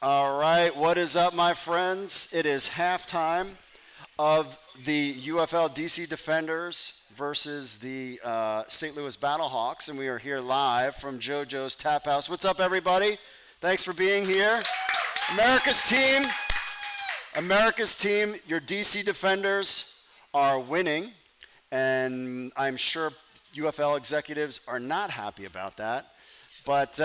All right, what is up, my friends? It is halftime of the UFL DC Defenders versus the St. Louis Battlehawks, and we are here live from JoJo's Tap House. What's up, everybody? Thanks for being here. America's team, your DC Defenders are winning, and I'm sure UFL executives are not happy about that, but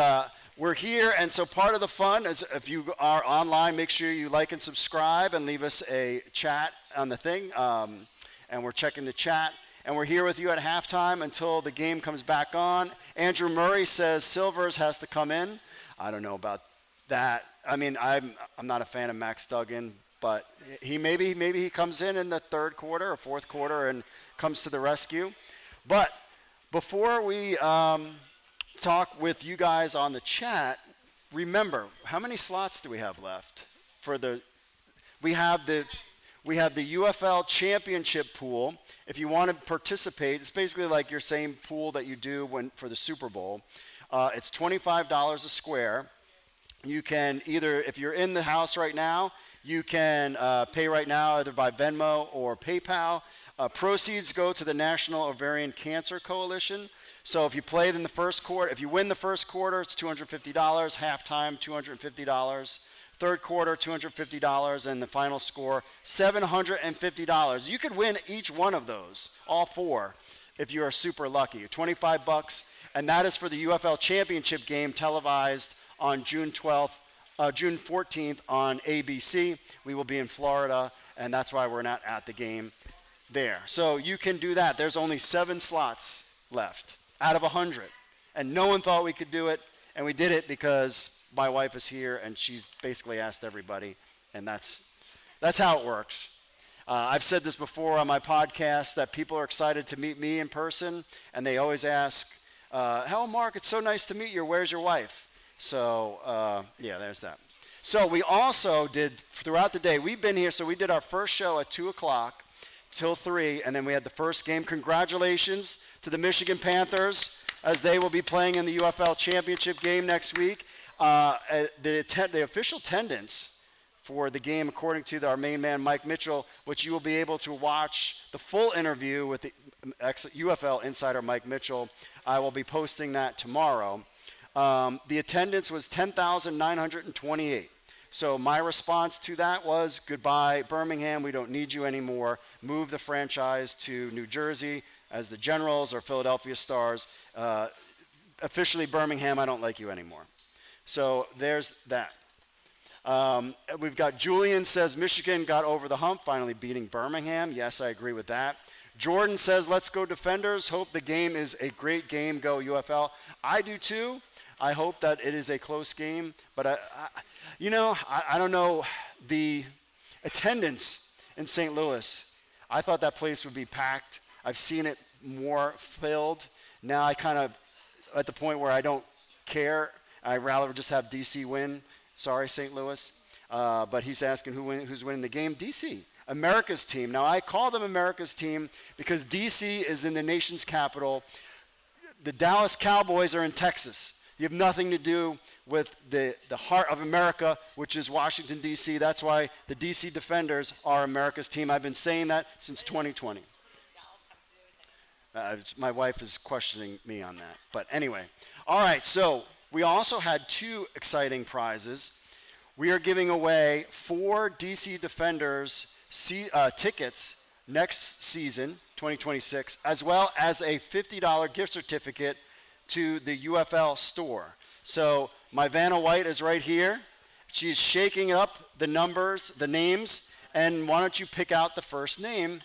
we're here, and so part of the fun is if you are online, make sure you like and subscribe and leave us a chat on the thing, and we're checking the chat, and we're here with you at halftime until the game comes back on. Andrew Murray says Silvers has to come in. I don't know about that. I mean, I'm not a fan of Max Duggan, but maybe he comes in the third quarter or fourth quarter and comes to the rescue. But before we talk with you guys on the chat, remember, how many slots do we have left for we have the UFL championship pool. If you want to participate, it's basically like your same pool that you do for the Super Bowl. It's $25 a square. You can either, if you're in the house right now, you can pay right now either by Venmo or PayPal. Proceeds go to the National Ovarian Cancer Coalition. So if you played in the first quarter, if you win the first quarter, it's $250, halftime, $250, third quarter, $250, and the final score, $750. You could win each one of those, all four, if you are super lucky. $25, and that is for the UFL championship game televised on June 14th on ABC. We will be in Florida, and that's why we're not at the game there. So you can do that. There's only 7 slots left out of 100. And no one thought we could do it, and we did it because my wife is here, and she's basically asked everybody, and that's how it works. I've said this before on my podcast that people are excited to meet me in person, and they always ask, "Hell, Mark, it's so nice to meet you. Where's your wife?" So, yeah, there's that. So we also did, throughout the day, we've been here, so we did our first show at 2 o'clock till 3, and then we had the first game. Congratulations to the Michigan Panthers, as they will be playing in the UFL championship game next week. The official attendance for the game, according to our main man, Mike Mitchell, which you will be able to watch the full interview with the UFL insider, Mike Mitchell. I will be posting that tomorrow. The attendance was 10,928. So my response to that was, goodbye, Birmingham, we don't need you anymore. Move the franchise to New Jersey as the Generals or Philadelphia Stars. Officially, Birmingham, I don't like you anymore. So there's that. We've got Julian says Michigan got over the hump, finally beating Birmingham. Yes, I agree with that. Jordan says, let's go Defenders. Hope the game is a great game. Go UFL. I do too. I hope that it is a close game. But, I don't know. The attendance in St. Louis, I thought that place would be packed. I've seen it more filled. Now I kind of at the point where I don't care. I'd rather just have DC win. Sorry, St. Louis. But he's asking who's winning the game. DC, America's team. Now I call them America's team because DC is in the nation's capital. The Dallas Cowboys are in Texas. You have nothing to do with the heart of America, which is Washington, D.C. That's why the D.C. Defenders are America's team. I've been saying that since 2020. My wife is questioning me on that. But anyway. All right, so we also had 2 exciting prizes. We are giving away 4 D.C. Defenders tickets next season, 2026, as well as a $50 gift certificate to the UFL store. So my Vanna White is right here. She's shaking up the names, and why don't you pick out the first name,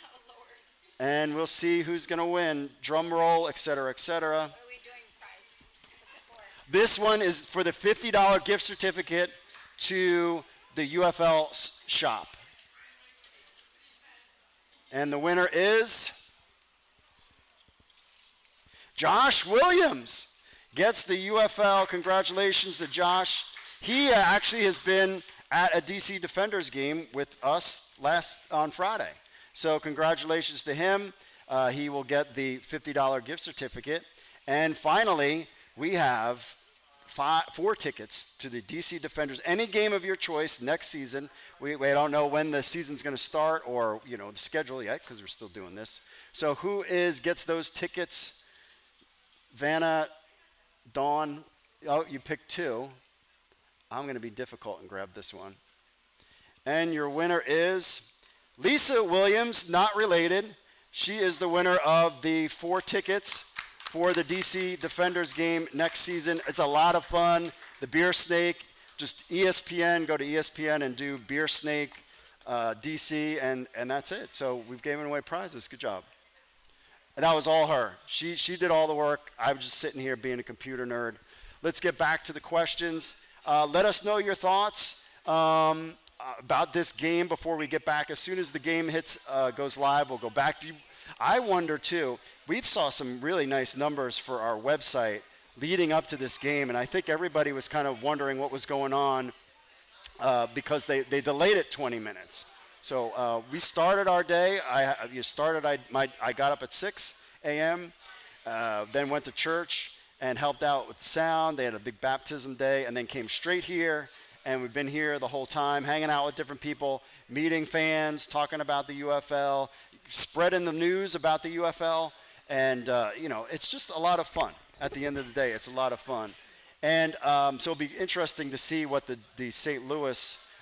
and we'll see who's going to win. Drum roll, et cetera, et cetera. What are we doing prize? What's it for? This one is for the $50 gift certificate to the UFL shop. And the winner is Josh Williams. Gets the UFL. Congratulations to Josh. He actually has been at a DC Defenders game with us on Friday. So congratulations to him. He will get the $50 gift certificate. And finally, we have 4 tickets to the DC Defenders, any game of your choice next season. We don't know when the season's going to start or, the schedule yet because we're still doing this. So who gets those tickets? Vanna, Dawn. Oh, you picked 2. I'm going to be difficult and grab this one. And your winner is Lisa Williams, not related. She is the winner of the 4 tickets for the DC Defenders game next season. It's a lot of fun. The Beer Snake, just ESPN, go to ESPN and do Beer Snake DC, and that's it. So we've given away prizes. Good job. And that was all her. She did all the work. I was just sitting here being a computer nerd. Let's get back to the questions. Let us know your thoughts about this game before we get back. As soon as the game goes live, we'll go back to you. I wonder, too, we saw some really nice numbers for our website leading up to this game, and I think everybody was kind of wondering what was going on because they delayed it 20 minutes. So we started our day. I got up at 6 a.m., then went to church and helped out with sound. They had a big baptism day, and then came straight here, and we've been here the whole time, hanging out with different people, meeting fans, talking about the UFL, spreading the news about the UFL, and it's just a lot of fun. At the end of the day, it's a lot of fun. And so it'll be interesting to see what the St. Louis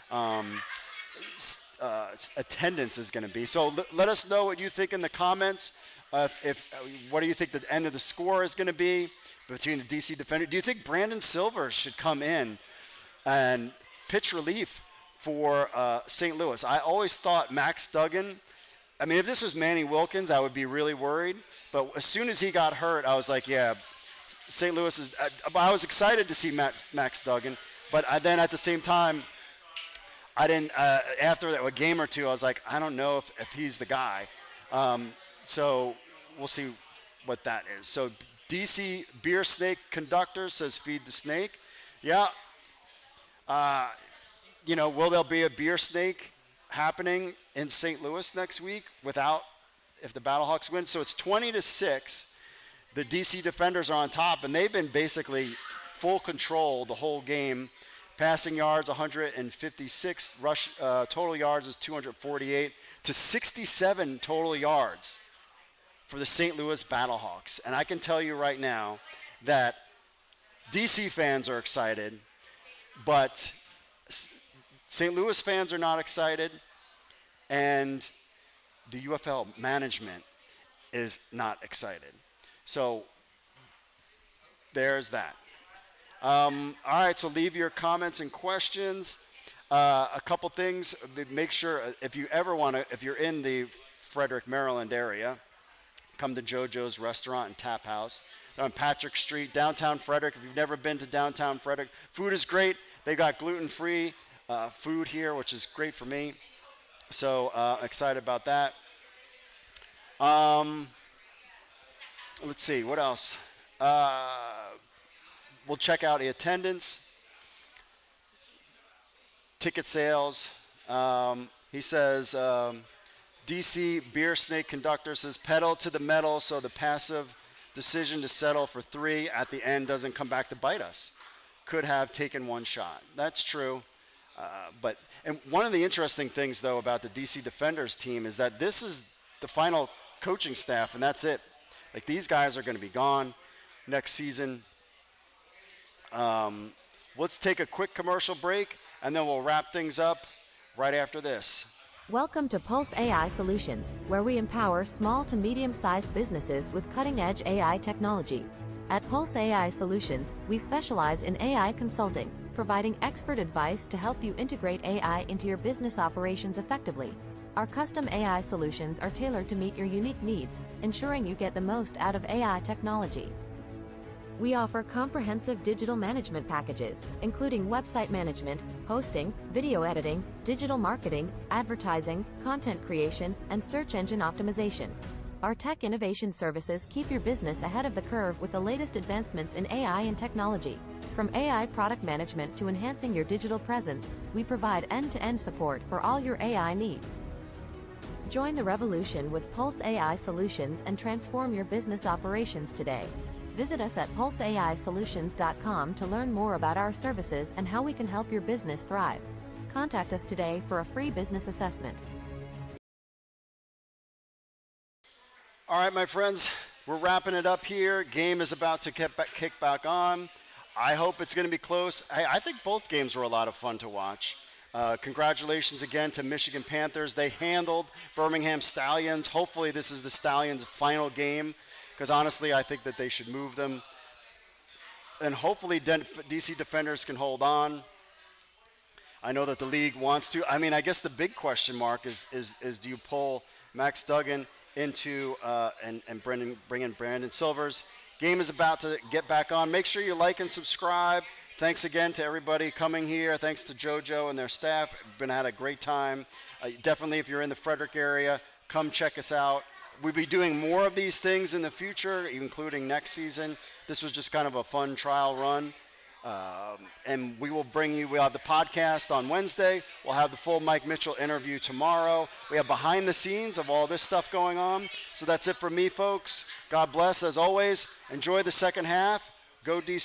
attendance is going to be. So let us know what you think in the comments. What do you think the end of the score is going to be between the DC Defender? Do you think Brandon Silvers should come in and pitch relief for St. Louis? I always thought Max Duggan. I mean, if this was Manny Wilkins, I would be really worried. But as soon as he got hurt, I was like, yeah, St. Louis is. I was excited to see Max Duggan, but then at the same time, I didn't. After a game or two, I was like, I don't know if he's the guy. So we'll see what that is. So DC Beer Snake Conductor says, feed the snake. Yeah. Will there be a beer snake happening in St. Louis next week if the Battlehawks win? So it's 20-6. The DC Defenders are on top, and they've been basically full control the whole game. Passing yards, 156. Total yards is 248 to 67 total yards for the St. Louis Battlehawks. And I can tell you right now that DC fans are excited, but St. Louis fans are not excited, and the UFL management is not excited. So there's that. All right, so leave your comments and questions. A couple things. Make sure if you're in the Frederick, Maryland area, come to JoJo's Restaurant and Tap House on Patrick Street, downtown Frederick. If you've never been to downtown Frederick, food is great. They got gluten-free food here, which is great for me. So excited about that. Let's see, what else? We'll check out the attendance, ticket sales. He says, DC Beer Snake Conductor says, pedal to the metal so the passive decision to settle for 3 at the end doesn't come back to bite us. Could have taken one shot. That's true. And one of the interesting things, though, about the DC Defenders team is that this is the final coaching staff, and that's it. Like, these guys are going to be gone next season. Let's take a quick commercial break, and then we'll wrap things up right after this. Welcome to Pulse AI Solutions, where we empower small to medium-sized businesses with cutting-edge AI technology. At Pulse AI Solutions, we specialize in AI consulting, providing expert advice to help you integrate AI into your business operations effectively. Our custom AI solutions are tailored to meet your unique needs, ensuring you get the most out of AI technology. We offer comprehensive digital management packages, including website management, hosting, video editing, digital marketing, advertising, content creation, and search engine optimization. Our tech innovation services keep your business ahead of the curve with the latest advancements in AI and technology. From AI product management to enhancing your digital presence, we provide end-to-end support for all your AI needs. Join the revolution with Pulse AI Solutions and transform your business operations today. Visit us at pulseaisolutions.com to learn more about our services and how we can help your business thrive. Contact us today for a free business assessment. All right, my friends, we're wrapping it up here. Game is about to kick back on. I hope it's going to be close. I think both games were a lot of fun to watch. Congratulations again to Michigan Panthers. They handled Birmingham Stallions. Hopefully this is the Stallions' final game, because honestly I think that they should move them. And hopefully DC Defenders can hold on. I know that the league wants to. I mean, I guess the big question mark is do you pull Max Duggan into and bring in Brandon Silvers? Game is about to get back on. Make sure you like and subscribe. Thanks again to everybody coming here. Thanks to JoJo and their staff. Had a great time. Definitely, if you're in the Frederick area, come check us out. We'll be doing more of these things in the future, including next season. This was just kind of a fun trial run. And we'll have the podcast on Wednesday. We'll have the full Mike Mitchell interview tomorrow. We have behind the scenes of all this stuff going on. So that's it for me, folks. God bless. As always, enjoy the second half. Go DC.